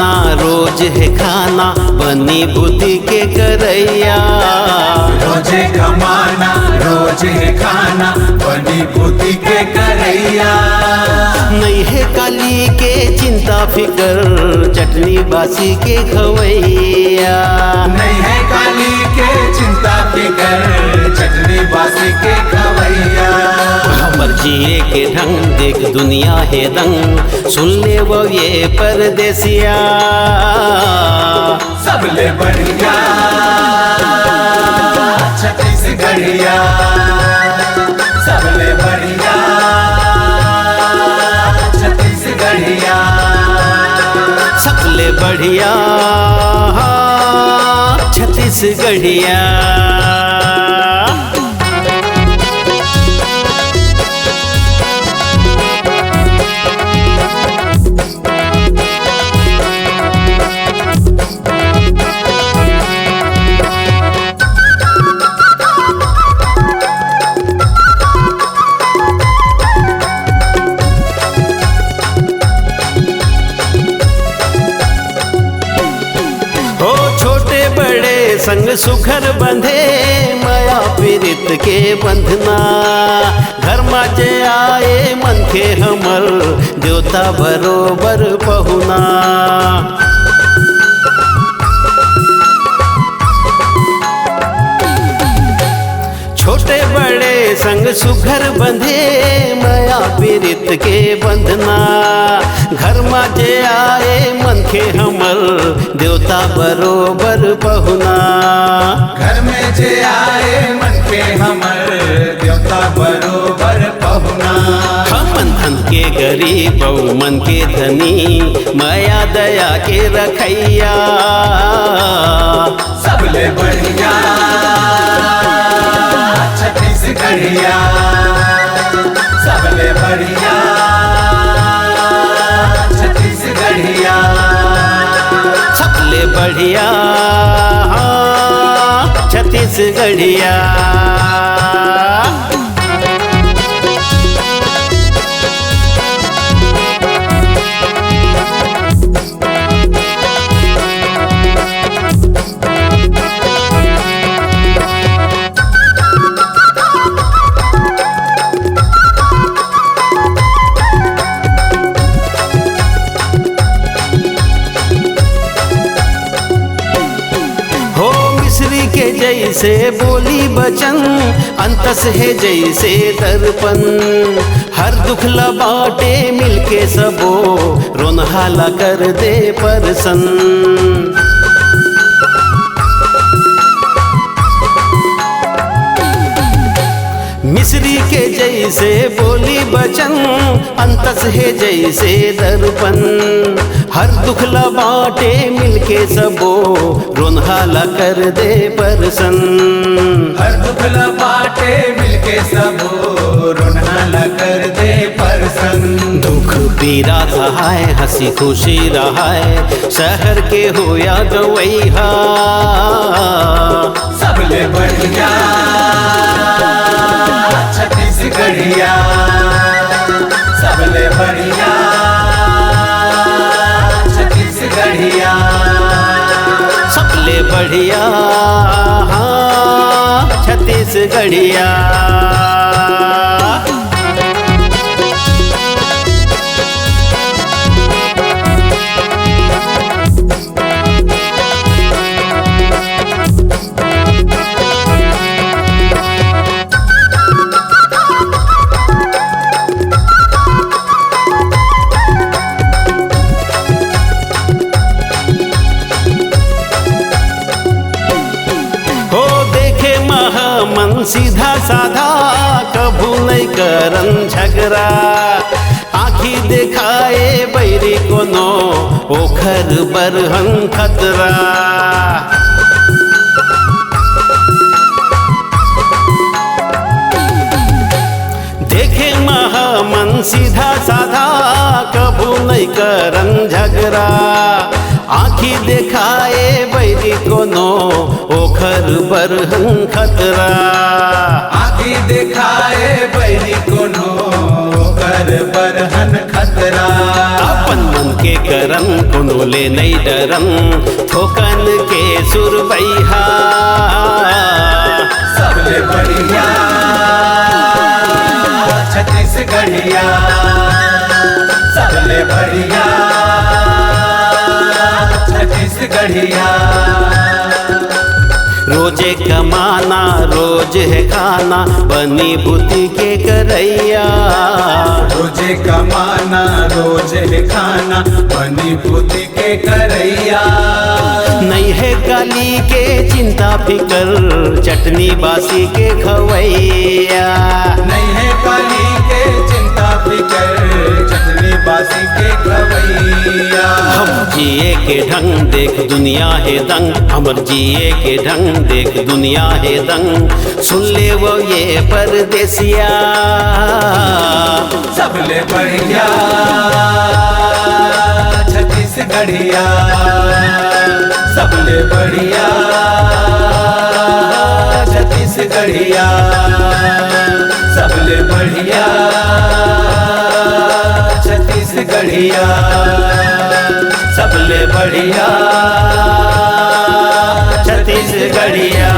कमाना रोज है खाना, बनी बुद्धि के करैया। रोज है कमाना रोज है खाना, बनी बुद्धि के करैया। नहीं है काली के चिंता फिकर, चटनी बासी के खवैया। नहीं है काली के चिंता फिकर, चटनी बासी के खवैया। हमर जिए के ढंग देख दुनिया है दंग, सुन ले वो ये परदेसिया। सबले बढ़िया छत्तीसगढ़िया, सबले बढ़िया छत्तीसगढ़िया। सबले बढ़िया छत्तीसगढ़िया। संग सुखर बंधे माया पीरित के बंधना, घर माजे आए मन के हमर देवता बरोबर पहुना। छोटे बड़े संग सुखर बंधे माया पीरित के बंधना, घर माजे आए मन के हमर देवता बरोबर पहुना। घर में जे आए मन के हमर देवता बरोबर पहुना। हमन धन के गरीब मन के धनी, माया दया के रखैया। सबले बढ़िया छत्तीसगढ़िया, सबले बढ़िया छत्तीसगढ़िया। सबले बढ़िया छत्तीसगढ़िया। के जैसे बोली बचन, अंतस है जैसे दर्पण। हर दुख लबाटे मिलके सबो, रोनहाला कर दे परसन। मिस्री के जैसे बोली बचन, अंतस है जैसे दर्पण। हर दुख लबाटे मिलके सबो, रोनहाला कर दे परसन। हर दुख लबाटे मिलके सबो, रोनहाला कर दे परसन। दुख पीरा सहाय हंसी खुशी रहाय, शहर के हो या गवैहा। सबले बढ़िया छत्तीसगढ़िया, सबले बढ़िया छत्तीसगढ़िया। सबले बढ़िया छत्तीसगढ़िया। मन सीधा साधा कभू नहीं करन झगड़ा, आखी देखाए बैरी कोनो ओखर बरहन खतरा। देखे मन सीधा साधा कभू नहीं करन झगड़ा, आखी देखाए बैरी कोनो ओखर बरहन खतरा। आखी देखाए बैरी कोनो कर बरहन खतरा। अपन मन के करन कोनो ले नहीं डरन, ठोकन के सुरबैहा सबले बढ़िया छत्तीसगढ़िया, सबले बढ़िया छत्तीसगढ़िया। रोजे कमाना रोज है खाना, बनी बुद्धि के करैया। रोजे कमाना रोज है खाना, बनी बुद्धि के करैया। नहीं है काली के चिंता फिकर, चटनी बासी के खवैया। नहीं है काली के चिंता फिकर, चटनी बासी के खवैया। हम जिए के ढंग देख दुनिया है दंग, हमर जिए के ढंग देख दुनिया है दंग। सुन ले वो ये परदेसिया, सबले बढ़िया छत्तीसगढ़िया, सबले बढ़िया छत्तीसगढ़िया, सबले बढ़िया छत्तीसगढ़िया, सबले बढ़िया छत्तीसगढ़िया।